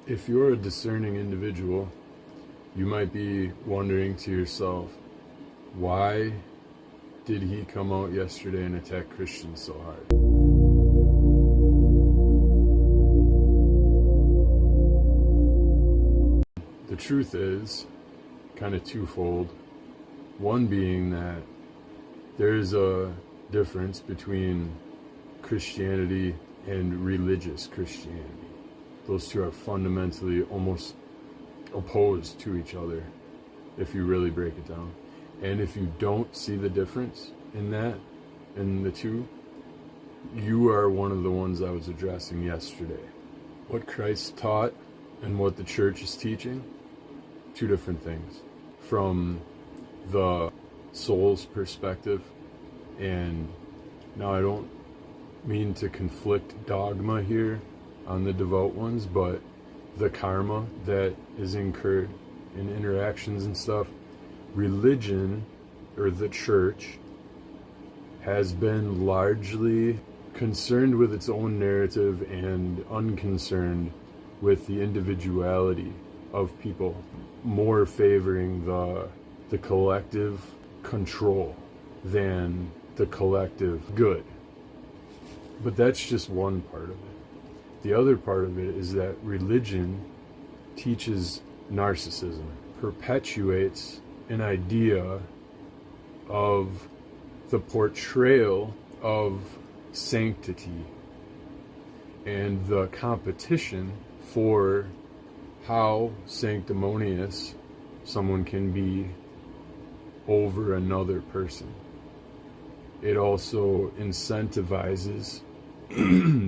If you're a discerning individual, you might be wondering to yourself, why did he come out yesterday and attack Christians so hard? The truth is kind of twofold. One being that there's a difference between Christianity and religious Christianity. Those two are fundamentally almost opposed to each other if you really break it down. And if you don't see the difference in that, in the two, you are one of the ones I was addressing yesterday. What Christ taught and what the church is teaching, two different things. From the soul's perspective, and now I don't mean to conflict dogma here on the devout ones, but the karma that is incurred in interactions and stuff. Religion, or the church, has been largely concerned with its own narrative and unconcerned with the individuality of people, more favoring the collective control than the collective good. But that's just one part of it. The other part of it is that religion teaches narcissism, perpetuates an idea of the portrayal of sanctity and the competition for how sanctimonious someone can be over another person. It also incentivizes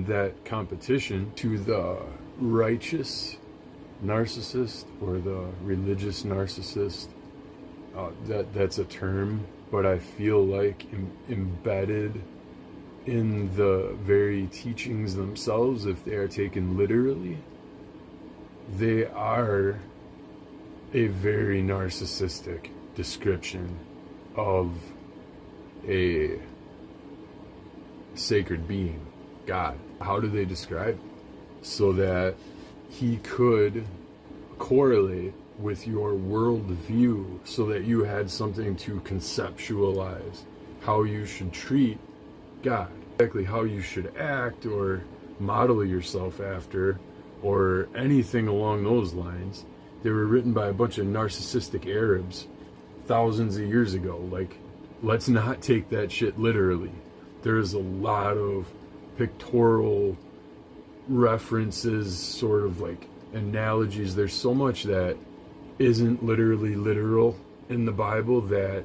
that competition to the righteous narcissist or the religious narcissist. That's a term, but I feel like embedded in the very teachings themselves, if they are taken literally, they are a very narcissistic description of a sacred being, God. How do they describe it? So that he could correlate with your worldview, so that you had something to conceptualize how you should treat God, exactly how you should act or model yourself after, or anything along those lines. They were written by a bunch of narcissistic Arabs thousands of years ago. Like, let's not take that shit literally. There's a lot of pictorial references, sort of like analogies. There's so much that isn't literally literal in the Bible that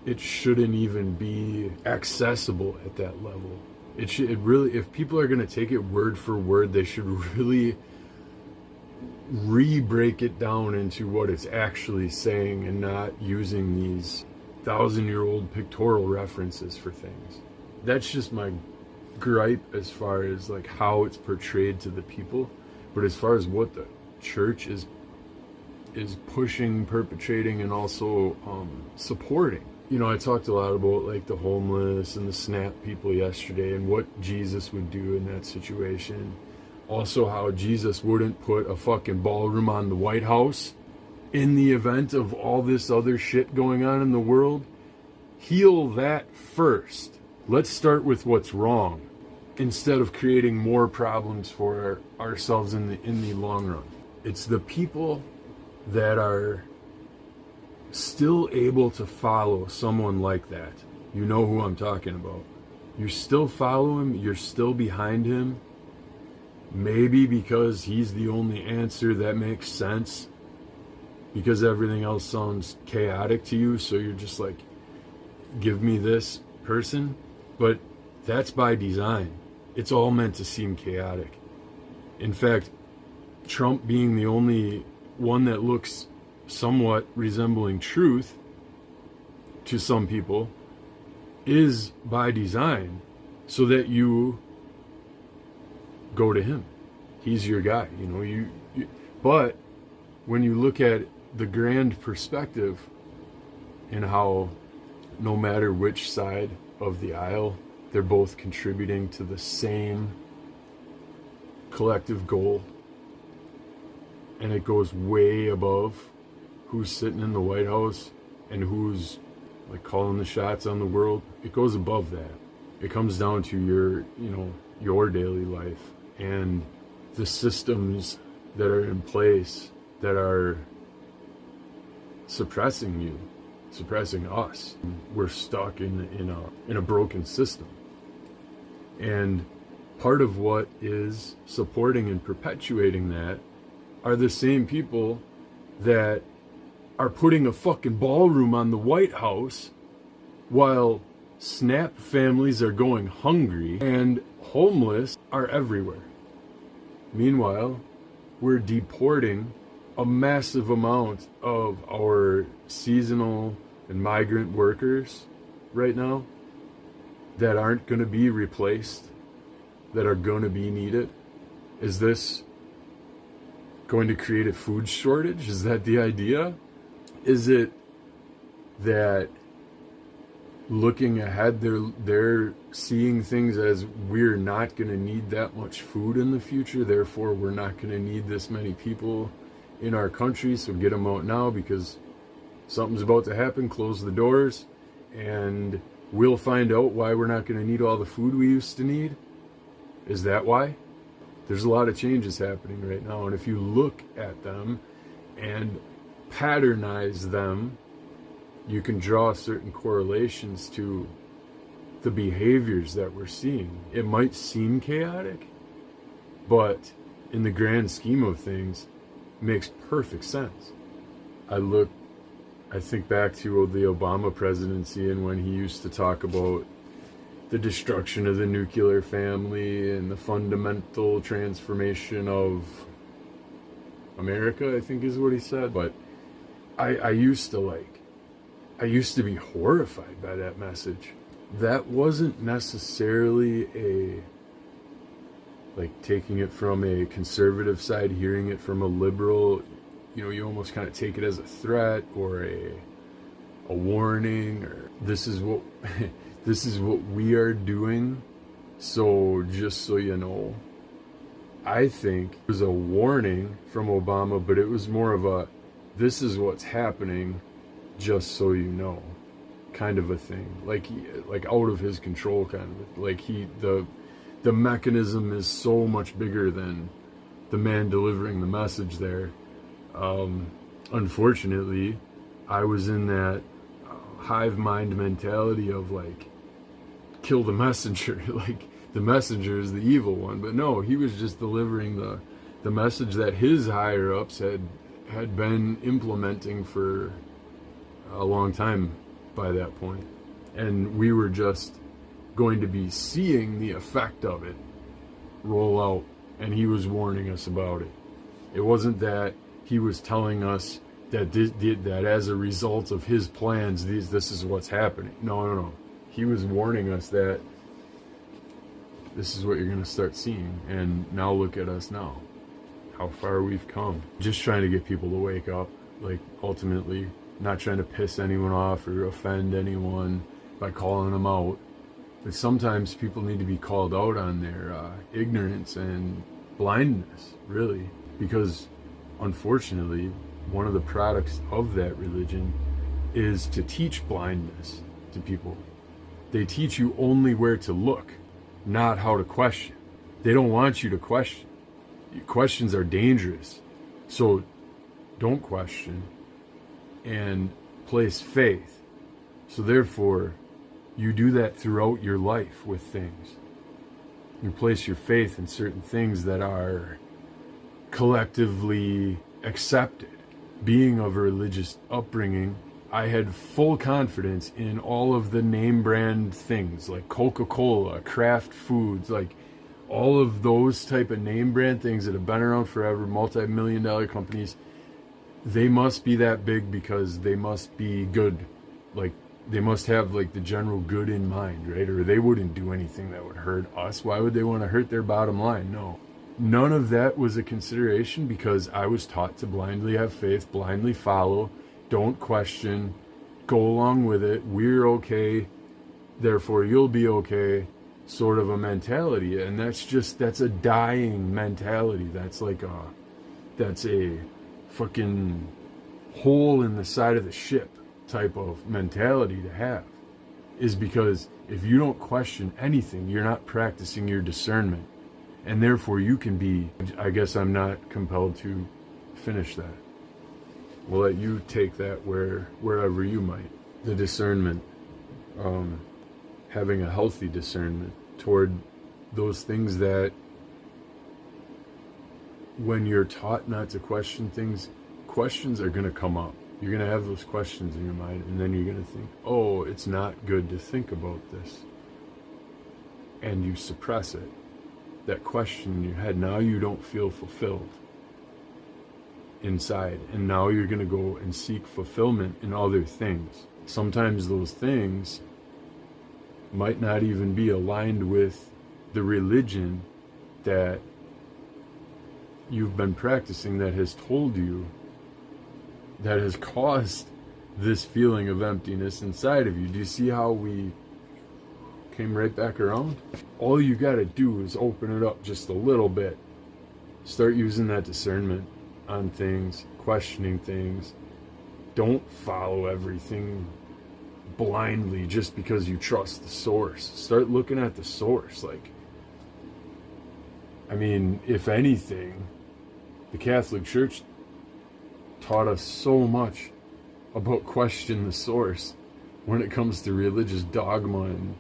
it shouldn't even be accessible at that level. It really, if people are going to take it word for word, they should really re-break it down into what it's actually saying and not using these 1,000-year-old pictorial references for things. That's just my gripe as far as like how it's portrayed to the people. But as far as what the church is pushing, perpetrating, and also supporting. You know, I talked a lot about like the homeless and the SNAP people yesterday and what Jesus would do in that situation. Also how Jesus wouldn't put a fucking ballroom on the White House in the event of all this other shit going on in the world. Heal that first. Let's start with what's wrong instead of creating more problems for ourselves in the long run. It's the people that are still able to follow someone like that. You know who I'm talking about. You still follow him, you're still behind him, maybe because he's the only answer that makes sense, because everything else sounds chaotic to you, so you're just like, give me this person. But that's by design. It's all meant to seem chaotic. In fact, Trump being the only one that looks somewhat resembling truth to some people is by design, so that you go to him. He's your guy, you know. But when you look at the grand perspective and how no matter which side of the aisle, they're both contributing to the same collective goal, and it goes way above who's sitting in the White House and who's like calling the shots on the world. It goes above that. It comes down to your daily life and the systems that are in place that are suppressing you, suppressing us. We're stuck in a broken system. And part of what is supporting and perpetuating that are the same people that are putting a fucking ballroom on the White House while SNAP families are going hungry and homeless are everywhere. Meanwhile, we're deporting a massive amount of our seasonal and migrant workers right now that aren't going to be replaced, that are going to be needed. Is this going to create a food shortage? Is that the idea? Is it that looking ahead, they're seeing things as we're not going to need that much food in the future, therefore we're not going to need this many people in our country, so get them out now because something's about to happen, close the doors, and we'll find out why we're not going to need all the food we used to need? Is that why? There's a lot of changes happening right now, and if you look at them and patternize them, you can draw certain correlations to the behaviors that we're seeing. It might seem chaotic, but in the grand scheme of things, it makes perfect sense. I think back to the Obama presidency and when he used to talk about the destruction of the nuclear family and the fundamental transformation of America, I think is what he said. But I used to be horrified by that message. That wasn't necessarily taking it from a conservative side, hearing it from a liberal. You almost kind of take it as a threat or a warning, or this is what this is what we are doing. So just so you know, I think it was a warning from Obama, but it was more of a this is what's happening, just so you know, kind of a thing. Like out of his control, kind of. Like the mechanism is so much bigger than the man delivering the message there. Unfortunately, I was in that hive mind mentality of kill the messenger. The messenger is the evil one. But no, he was just delivering the message that his higher ups had been implementing for a long time by that point. And we were just going to be seeing the effect of it roll out, and he was warning us about it. It wasn't that he was telling us that that as a result of his plans, this is what's happening. No. He was warning us that this is what you're going to start seeing. And now look at us now. How far we've come. Just trying to get people to wake up. Ultimately, not trying to piss anyone off or offend anyone by calling them out. But sometimes people need to be called out on their ignorance and blindness, really. Because unfortunately, one of the products of that religion is to teach blindness to people. They teach you only where to look, not how to question. They don't want you to question. Questions are dangerous. So don't question and place faith. So therefore, you do that throughout your life with things. You place your faith in certain things that are collectively accepted. Being of a religious upbringing, I had full confidence in all of the name brand things like Coca-Cola, Kraft Foods, all of those type of name brand things that have been around forever, multi-million-dollar companies. They must be that big because they must be good. They must have the general good in mind, right? Or they wouldn't do anything that would hurt us. Why would they want to hurt their bottom line? No. None of that was a consideration because I was taught to blindly have faith, blindly follow, don't question, go along with it. We're okay, therefore you'll be okay, sort of a mentality. And that's a dying mentality. That's that's a fucking hole in the side of the ship type of mentality to have, is because if you don't question anything, you're not practicing your discernment. And therefore you can be, I guess I'm not compelled to finish that. We'll let you take that wherever you might. The discernment, having a healthy discernment toward those things that, when you're taught not to question things, questions are going to come up. You're going to have those questions in your mind, and then you're going to think, oh, it's not good to think about this. And you suppress it. That question in your head, now you don't feel fulfilled inside. And now you're going to go and seek fulfillment in other things. Sometimes those things might not even be aligned with the religion that you've been practicing, that has told you, that has caused this feeling of emptiness inside of you. Do you see how we came right back around? All you got to do is open it up just a little bit. Start using that discernment on things, questioning things. Don't follow everything blindly just because you trust the source. Start looking at the source. Like, I mean, if anything, the Catholic Church taught us so much about question the source when it comes to religious dogma and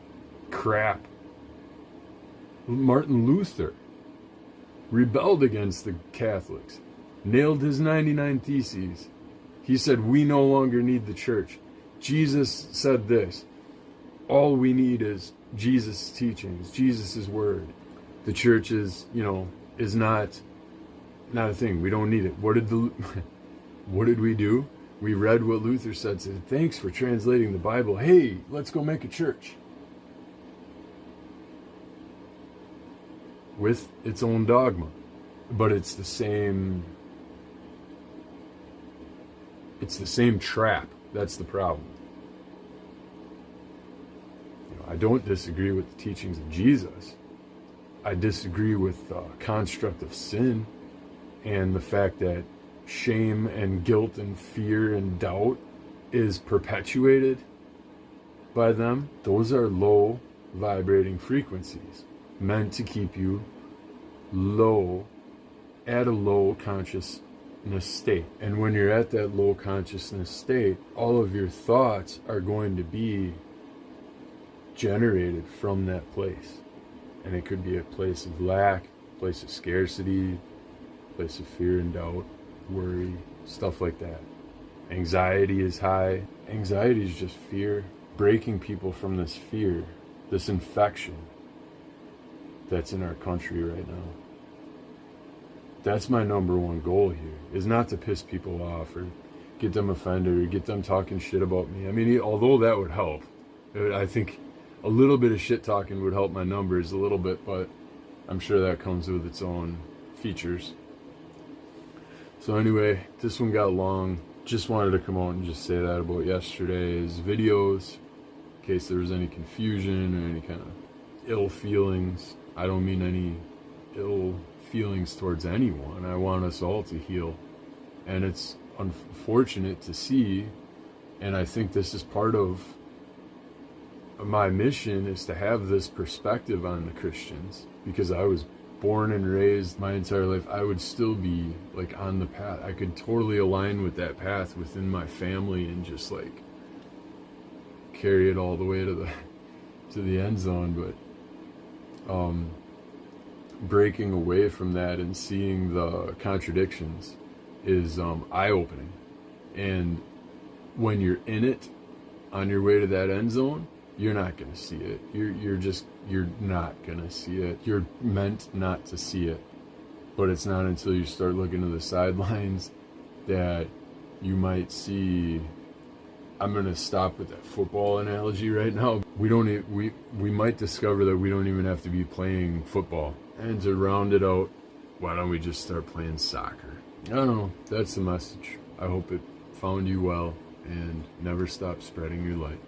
crap. Martin Luther rebelled against the Catholics, nailed his 99 Theses. He said, we no longer need the church. Jesus said this, all we need is Jesus' teachings, Jesus' word. The church is, is not a thing. We don't need it. What did we do? We read what Luther said thanks for translating the Bible. Hey, let's go make a church. With its own dogma. But it's the same trap. That's the problem. I don't disagree with the teachings of Jesus. I disagree with the construct of sin and the fact that shame and guilt and fear and doubt is perpetuated by them. Those are low vibrating frequencies meant to keep you low, at a low consciousness state. And when you're at that low consciousness state, all of your thoughts are going to be generated from that place. And it could be a place of lack, a place of scarcity, a place of fear and doubt, worry, stuff like that. Anxiety is high. Anxiety is just fear, breaking people from this fear, this infection that's in our country right now. That's my number one goal here, is not to piss people off or get them offended or get them talking shit about me. I mean, although that would help, I think a little bit of shit talking would help my numbers a little bit, but I'm sure that comes with its own features. So anyway, this one got long. Just wanted to come out and just say that about yesterday's videos, in case there was any confusion or any kind of ill feelings. I don't mean any ill feelings towards anyone. I want us all to heal. And it's unfortunate to see, and I think this is part of my mission, is to have this perspective on the Christians, because I was born and raised my entire life. I would still be like on the path. I could totally align with that path within my family and just like carry it all the way to the end zone. But breaking away from that and seeing the contradictions is eye-opening. And when you're in it on your way to that end zone, you're not going to see it. You're not going to see it. You're meant not to see it. But it's not until you start looking to the sidelines that you might see. I'm going to stop with that football analogy right now. We might discover that we don't even have to be playing football. And to round it out, why don't we just start playing soccer? I don't know. That's the message. I hope it found you well, and never stop spreading your light.